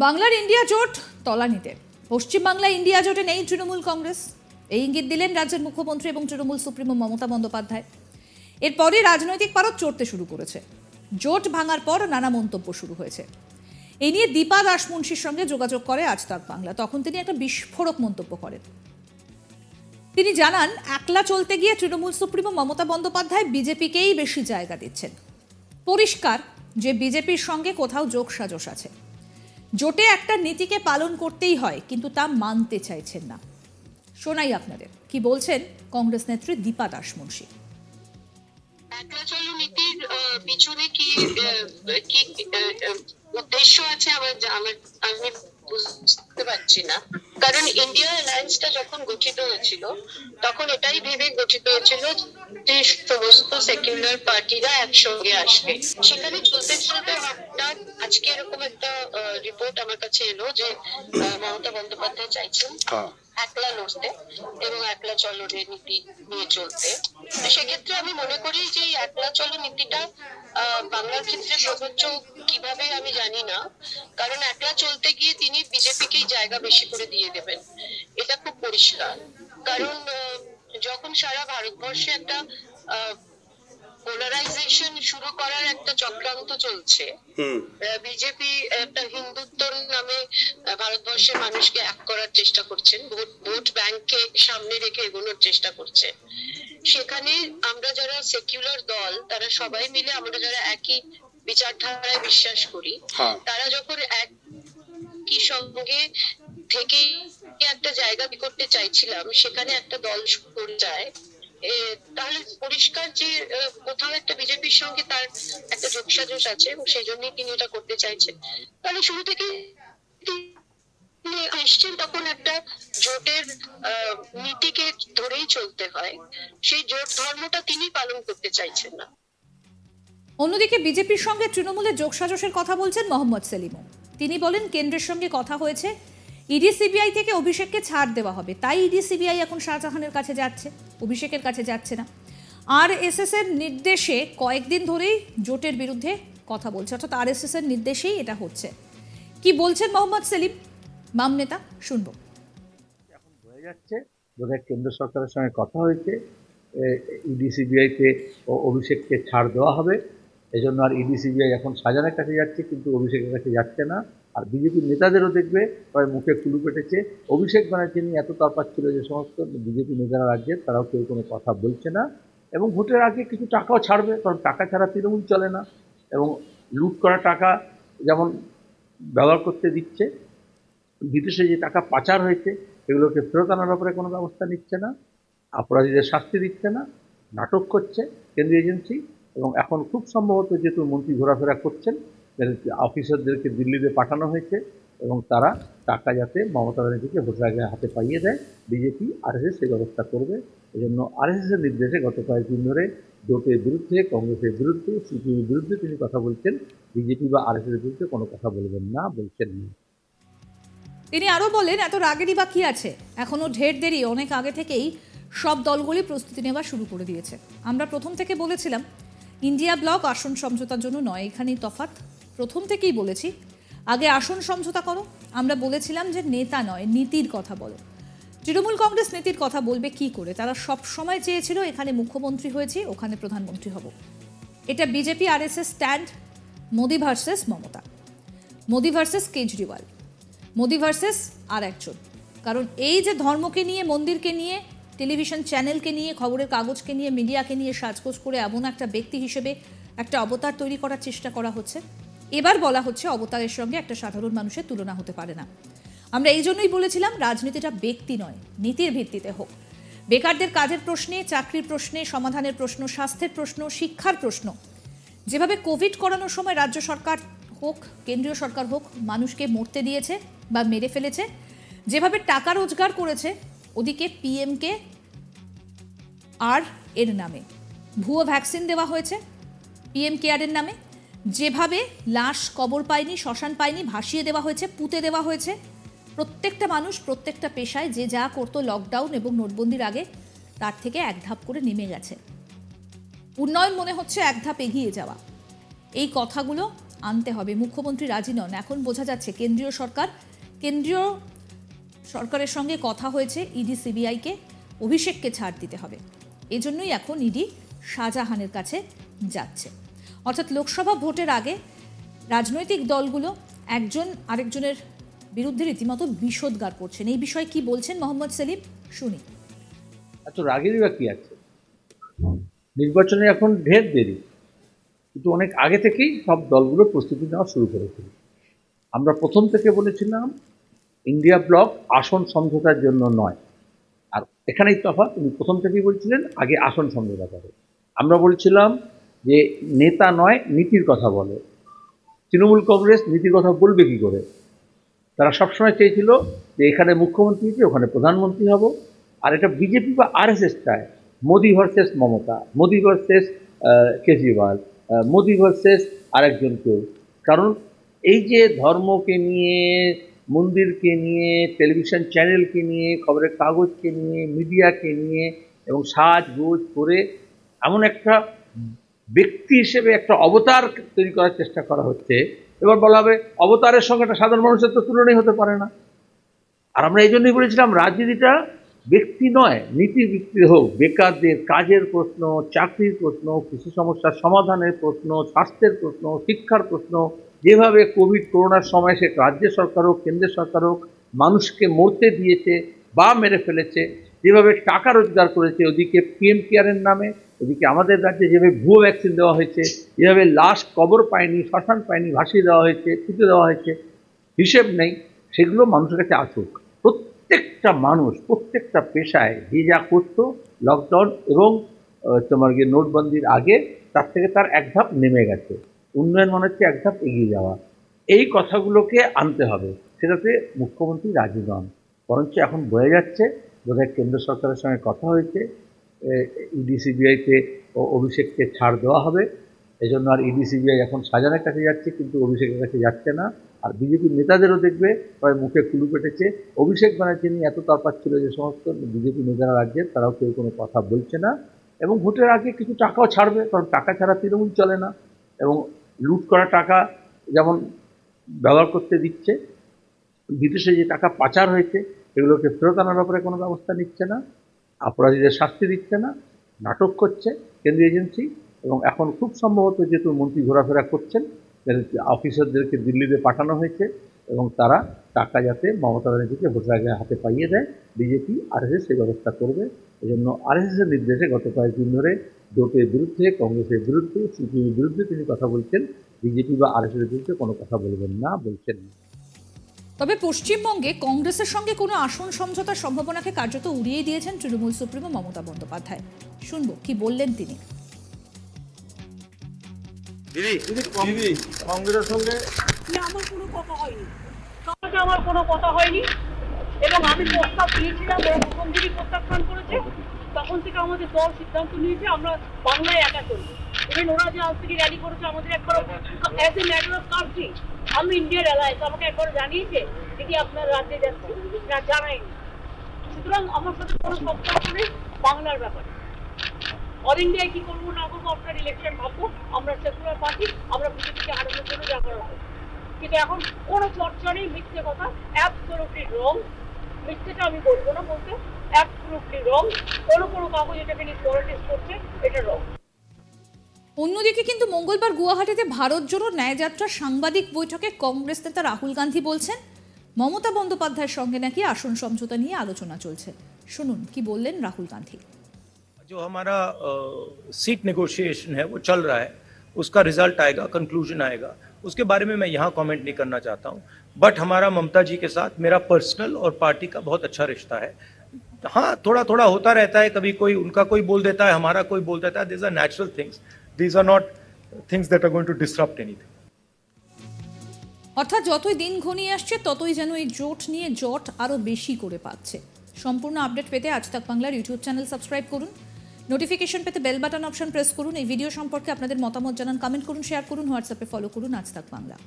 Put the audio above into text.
বাংলার ইন্ডিয়া জোট তলানিতে। পশ্চিমবাংলায় ইন্ডিয়া জোটে নেই তৃণমূল কংগ্রেস, এই ইঙ্গিত দিলেন রাজ্যের মুখ্যমন্ত্রী এবং তৃণমূল সুপ্রিমো মমতা বন্দ্যোপাধ্যায়। এরপরে রাজনৈতিক পারদ চড়তে শুরু করেছে। জোট ভাঙার পর নানা মন্তব্য শুরু হয়েছে। এই নিয়ে দীপা দাসমুন্সির সঙ্গে যোগাযোগ করে আজ তাক বাংলা। তখন তিনি একটা বিস্ফোরক মন্তব্য করেন। তিনি জানান, একলা চলতে গিয়ে তৃণমূল সুপ্রিমো মমতা বন্দ্যোপাধ্যায় বিজেপিকেই বেশি জায়গা দিচ্ছেন। পরিষ্কার যে বিজেপির সঙ্গে কোথাও যোগসাজশ আছে। জোটে একটা নীতিকে পালন করতেই হয়, কিন্তু তা মানতে চাইছেন না। শোনাই আপনাদের কি বলছেন কংগ্রেস নেত্রী দীপা দাসমুন্সি। একলা চলো নীতির পিছনে কি উদ্দেশ্য আছে আমি বুঝতে পারছি না। কারণ ইন্ডিয়া অ্যালায়েন্সটা যখন গঠিত হয়েছিল তখন এটাই ভেবে গঠিত হয়েছিল যে সমস্ত সেকুলার পার্টিরা একসঙ্গে আসবে। সেখানে চলতে চলতে হঠাৎ আজকে এরকম একটা রিপোর্ট আমার কাছে এলো যে মমতা বন্দ্যোপাধ্যায় চাইছেন একলা লড়তে এবং একলা চলো নীতি নিয়ে চলতে। সেক্ষেত্রে আমি মনে করি যে একলা চলো নীতিটা বাংলার ক্ষেত্রে প্রযোজ্য কিভাবে আমি জানি না, কারণ একলা চলতে গিয়ে তিনি বিজেপিকেই জায়গা বেশি করে দিয়ে দেবেন, এটা খুব পরিষ্কার। কারণ যখন সারা ভারতবর্ষে একটা পোলারাইজেশন শুরু করার একটা চক্রান্ত চলছে, বিজেপি একটা হিন্দুত্বর নামে ভারতবর্ষের মানুষকে এক করার চেষ্টা করছেন, ভোট ব্যাংককে সামনে রেখে এগোনোর চেষ্টা করছে। সেখানে আমরা যারা সেকুলার দল তারা সবাই মিলে, আমরা যারা একই বিচারধারায় বিশ্বাস করি, তারা যখন একই সঙ্গে থেকে একটা জায়গা করতে চাইছিলাম, সেখানে একটা দল করে যায়, তাহলে পরিষ্কার যে কোথাও একটা বিজেপির সঙ্গে তার একটা যোগসাজশ আছে এবং সেই জন্যই তিনি এটা করতে চাইছেন। তাহলে শুরু থেকে আসছেন, তখন একটা জোটের নীতিকে ধরেই চলতে হয়, সেই জোট ধর্মটা তিনি পালন করতে চাইছেন না। অন্যদিকে বিজেপির সঙ্গে তৃণমূলের যোগসাজশের কথা বলছেন মোহাম্মদ সেলিমও। তিনি বলেন, কেন্দ্রের সঙ্গে কথা হয়েছে, ইডি সিবিআই থেকে অভিষেককে ছাড় দেওয়া হবে, তাই ইডি সিবিআই এখন শাহজাহানের কাছে যাচ্ছে, অভিষেকের কাছে যাচ্ছে না। আরএসএস এর নির্দেশে কয়েকদিন ধরেই জোটের বিরুদ্ধে কথা বলছে, অর্থাৎ আরএসএস এর নির্দেশেই এটা হচ্ছে। কি বলছেন মোহাম্মদ সেলিম, বাম নেতা, শুনবো। এখন হয়ে যাচ্ছে, বোধহয় কেন্দ্র সরকারের সঙ্গে কথা হয়েছে, ইডি সিবিআই তে অভিষেককে ছাড় দেওয়া হবে, এজন্য আর ইডি সিবিআই এখন শাহজাহানের কাছে যাচ্ছে, কিন্তু অভিষেকের কাছে যাচ্ছে না। আর বিজেপির নেতাদেরও দেখবে প্রায় মুখে কুলু পেটেছে। অভিষেক ব্যানার্জি নিয়ে এত তারপাচ্ছিল যে সমস্ত বিজেপি নেতারা রাজ্যের, তারাও কেউ কোনো কথা বলছে না। এবং ভোটের আগে কিছু টাকাও ছাড়বে, কারণ টাকা ছাড়া তৃণমূল চলে না। এবং লুট করা টাকা যেমন ব্যবহার করতে দিচ্ছে, বিদেশে যে টাকা পাচার হয়েছে এগুলোকে ফেরত আনার ব্যাপারে কোনো ব্যবস্থা নিচ্ছে না, অপরাধীদের শাস্তি দিচ্ছে না, নাটক করছে কেন্দ্রীয় এজেন্সি। এবং এখন খুব সম্ভবত যেহেতু মন্ত্রী ঘোরাফেরা করছেন, অফিসারদেরকে দিল্লিতে পাঠানো হয়েছে এবং তারা টাকা যাতে মমতা ব্যানার্জিকে ভোটের আগে হাতে পাইয়ে দেয়, বিজেপি আরএসএস সেই ব্যবস্থা করবে। এজন্য আরএসএস এর নির্দেশে গত কয়েকদিন ধরে জোটের বিরুদ্ধে, কংগ্রেসের বিরুদ্ধে, সিপিএমের বিরুদ্ধে তিনি কথা বলছেন। বিজেপি বা আরএসএস এর বিরুদ্ধে কোনো কথা বলবেন না, বলছেন না। তিনি আরো বলেন, এত রাগেরই বা কি আছে, এখনো ঢের দেরি, অনেক আগে থেকেই সব দলগুলি প্রস্তুতি নেওয়া শুরু করে দিয়েছে। আমরা প্রথম থেকে বলেছিলাম ইন্ডিয়া ব্লক আসন সমঝোতার জন্য নয়, এখানেই তফাৎ। প্রথম থেকেই বলেছি আগে আসন সমঝোতা করো। আমরা বলেছিলাম যে নেতা নয়, নীতির কথা বলো। তৃণমূল কংগ্রেস নীতির কথা বলবে কি করে? তারা সব সময় চেয়েছিল এখানে মুখ্যমন্ত্রী হয়েছি, ওখানে প্রধানমন্ত্রী হব। এটা BJP RSS stand, Modi versus Mamata, Modi versus Kejriwal, Modi versus আর একজন। কারণ এই যে ধর্মকে নিয়ে, মন্দিরকে নিয়ে, টেলিভিশন চ্যানেলকে নিয়ে, খবরের কাগজকে নিয়ে, মিডিয়াকে নিয়ে সাজগোজ করে এমন একটা ব্যক্তি হিসেবে একটা অবতার তৈরি করার চেষ্টা করা হচ্ছে। এবার বলা হচ্ছে অবতারের সঙ্গে একটা সাধারণ মানুষের তুলনা হতে পারে না। আমরা এই জন্যই বলেছিলাম রাজনীতিটা ব্যক্তি নয়, নীতির ভিত্তিতে হোক। বেকারদের কাজের প্রশ্নে, চাকরির প্রশ্নে, সমাধানের প্রশ্ন, স্বাস্থ্যের প্রশ্ন, শিক্ষার প্রশ্ন, যেভাবে কোভিড করানোর সময় রাজ্য সরকার হোক, কেন্দ্রীয় সরকার হোক, মানুষকে মরতে দিয়েছে বা মেরে ফেলেছে, যেভাবে টাকা রোজগার করেছে, ওদিকে পিএমকে আর এর নামে ভুয়ো ভ্যাকসিন দেওয়া হয়েছে, পিএম কেয়ারের নামে যেভাবে লাশ কবর পায়নি, শ্মশান পায়নি, ভাসিয়ে দেওয়া হয়েছে, পুঁতে দেওয়া হয়েছে। প্রত্যেকটা মানুষ, প্রত্যেকটা পেশায় যে যা করতো লকডাউন এবং নোটবন্দির আগে, তার থেকে এক ধাপ করে নেমে গেছে। উন্নয়ন মনে হচ্ছে এক ধাপ এগিয়ে যাওয়া। এই কথাগুলো আনতে হবে। মুখ্যমন্ত্রী রাজি নন। এখন বোঝা যাচ্ছে কেন্দ্রীয় সরকারের সঙ্গে কথা হয়েছে ইডি সিবিআইকে, অভিষেককে ছাড় দিতে হবে। এজন্যই এখন ইডি শাহজাহানের কাছে যাচ্ছে। অর্থাৎ লোকসভা ভোটের আগে রাজনৈতিক দলগুলো একজন আরেকজনের বিরুদ্ধে রীতিমতো বিষোদ্গার করছেন। এই বিষয়ে কি বলছেন মোহাম্মদ সেলিম, শুনি। এত রাগেরই বা কি আছে? নির্বাচনে এখন ঢের দেরি, কিন্তু অনেক আগে থেকেই সব দলগুলো প্রস্তুতি নেওয়া শুরু করেছিল। আমরা প্রথম থেকে বলেছিলাম ইন্ডিয়া ব্লক আসন সমঝোতার জন্য নয়। আর এখানেই তফাৎ, উনি প্রথম থেকেই বলছিলেন আগে আসন সমঝোতা করে। আমরা বলছিলাম যে নেতা নয়, নীতির কথা বলে। তৃণমূল কংগ্রেস নীতির কথা বলবে কি করে? তারা সবসময় চেয়েছিল যে এখানে মুখ্যমন্ত্রী কি, ওখানে প্রধানমন্ত্রী হব। আর এটা বিজেপি বা আরএসএস চায় Modi versus Mamata, Modi versus Kejriwal, Modi versus আরেকজন কেউ। কারণ এই যে ধর্মকে নিয়ে, মন্দিরকে নিয়ে, টেলিভিশন চ্যানেলকে নিয়ে, খবরের কাগজকে নিয়ে, মিডিয়াকে নিয়ে এবং সাজগোজ করে এমন একটা ব্যক্তি হিসেবে একটা অবতার তৈরি করার চেষ্টা করা হচ্ছে। এবার বলা হবে অবতারের সঙ্গে একটা সাধারণ মানুষের তো তুলনাই হতে পারে না। আর আমরা এই জন্যই বলেছিলাম রাজনীতিটা ব্যক্তি নয়, নীতি ভিত্তিক হোক। বেকারদের কাজের প্রশ্ন, চাকরির প্রশ্ন, কৃষি সমস্যার সমাধানের প্রশ্ন, স্বাস্থ্যের প্রশ্ন, শিক্ষার প্রশ্ন, যেভাবে করোনার সময় সে রাজ্য সরকার হোক কেন্দ্রের সরকার হোক মানুষকে মরতে দিয়েছে বা মেরে ফেলেছে, যেভাবে টাকা রোজগার করেছে, ওদিকে পিএম কেয়ারের নামে, ওদিকে আমাদের রাজ্যে যেভাবে ভুয়ো ভ্যাকসিন দেওয়া হয়েছে, যেভাবে লাশ কবর পায়নি, শ্মশান পায়নি, ভাসিয়ে দেওয়া হয়েছে, পুঁতে দেওয়া হয়েছে, হিসেব নেই। সেগুলো মানুষের কাছে আসুক। প্রত্যেকটা মানুষ প্রত্যেকটা পেশায় যে যা করতো লকডাউন এবং তোমার গিয়ে নোটবন্দির আগে, তার থেকে তার এক ধাপ নেমে গেছে। উন্নয়ন মনে হচ্ছে এক ধাপ এগিয়ে যাওয়া। এই কথাগুলোকে আনতে হবে, সেটাতে মুখ্যমন্ত্রী রাজি নন। বরঞ্চ এখন বোঝা যাচ্ছে বোধহয় কেন্দ্র সরকারের সঙ্গে কথা হয়েছে, ইডি সিবিআইতে অভিষেককে ছাড় দেওয়া হবে। এই জন্য আর ইডি সিবিআই এখন শাহজাহানের কাছে যাচ্ছে, কিন্তু অভিষেকের কাছে যাচ্ছে না। আর বিজেপির নেতাদেরও দেখবে সবাই মুখে কুলু পেটেছে। অভিষেক ব্যানার্জি নিয়ে এত তরপাচ্ছিল যে সমস্ত বিজেপি নেতারা রাজ্যের, তারাও কেউ কোনো কথা বলছে না। এবং ভোটের আগে কিছু টাকাও ছাড়বে, কারণ টাকা ছাড়া তৃণমূল চলে না। এবং লুট করা টাকা যেমন ব্যবহার করতে দিচ্ছে, বিদেশে যে টাকা পাচার হয়েছে এগুলোকে ফেরত আনার ব্যাপারে কোনো ব্যবস্থা নিচ্ছে না, অপরাধীদের শাস্তি দিচ্ছে না, নাটক করছে কেন্দ্রীয় এজেন্সি। এবং এখন খুব সম্ভবত যেহেতু মন্ত্রী ঘোরাফেরা করছেন, অফিসারদেরকে দিল্লিতে পাঠানো হয়েছে এবং তারা টাকা যাতে মমতা ব্যানার্জিকে ভোটের আগে হাতে পাইয়ে দেয়, বিজেপি আরএসএস সেই ব্যবস্থা করবে। এজন্য আরএসএসের নির্দেশে গত কয়েকদিন ধরে জোটের বিরুদ্ধে, কংগ্রেসের বিরুদ্ধে, সিপিএমের বিরুদ্ধে তিনি কথা বলছেন। বিজেপি বা আরএসএসের বিরুদ্ধে কোনো কথা বলবেন না, বলছেন না। তবে পশ্চিমবঙ্গে কংগ্রেসের সঙ্গে কোনো আসন সমঝোতার সম্ভাবনাকে কার্যত উড়িয়ে দিয়েছেন তৃণমূল সুপ্রিমো মমতা বন্দ্যোপাধ্যায়। শুনবো কি বললেন তিনি। কংগ্রেসের সঙ্গে আমার কোনো কথা হয়নি এবং আমি প্রস্তাব দিয়েছিলাম, ওরা প্রথম দিনই প্রত্যাখ্যান করেছে। তখন থেকে আমাদের দল সিদ্ধান্ত নিয়েছে আমরা বাংলায় একা চলবো। ইভেন ওরা যে আজ থেকে র্যালি করেছে আমাদের একবার as a matter of country, আমি ইন্ডিয়ার অ্যালায়েন্স আমাকে একবার জানিয়েছে দিদি আপনার রাজ্যে যাচ্ছি না, জানায়নি। সুতরাং আমার সাথে কোনো সম্পর্ক নেই বাংলার ব্যাপারে। অল ইন্ডিয়ায় কি করবো না করবো আপনার ইলেকশন ভাববো। আমরা সেকুলার পার্টি, আমরা বিজেপিকে হারানোর জন্য যা করা হবে। কিন্তু এখন কোনো চর্চা নেই, মিথ্যে কথা, অ্যাবসলিউটলি রং। মিথ্যেটা আমি বলবো না, বলতে অ্যাবসলিউটলি রং। কোনো কাগজ এটাকে নিয়ে পলিটিক্স করছে, এটা রং। অন্যদিকে কিন্তু মঙ্গলবার গুয়াহাটিতে ভারত জোড়ো ন্যায়যাত্রার সাংবাদিক বৈঠকে কংগ্রেস নেতা রাহুল গান্ধী বলছেন মমতা বন্দ্যোপাধ্যায়ের সঙ্গে নাকি আসন সমঝোতা নিয়ে আলোচনা চলছে। শুনুন কি বললেন রাহুল গান্ধী। जो हमारा सीट नेगोशिएशन है वो चल रहा है, उसका रिजल्ट आएगा, कंक्लूजन आएगा, उसके बारे में मैं यहाँ कमेंट नहीं करना चाहता हूँ। बट हमारा ममता जी के साथ मेरा पर्सनल और पार्टी का बहुत अच्छा रिश्ता है। हाँ, थोड़ा थोड़ा होता रहता है, कभी कोई उनका कोई बोल देता है, हमारा कोई बोल देता है। This are natural things, this are not things that are going to disrupt anything. অর্থাৎ যতই দিন ঘনিয়ে আসছে ততই যেন এই জোট নিয়ে জট আরও বেশি করে পাচ্ছে। সম্পূর্ণ আপডেট পেতে আজ তাক বাংলার ইউটিউব চ্যানেল সাবস্ক্রাইব করুন, নোটিফিকেশন পেতে বেল বাটন অপশন প্রেস করুন। এই ভিডিও সম্পর্কে আপনাদের মতামত জানান, কমেন্ট করুন, শেয়ার করুন, হোয়াটসঅ্যাপে ফলো করুন আজ তাক বাংলা।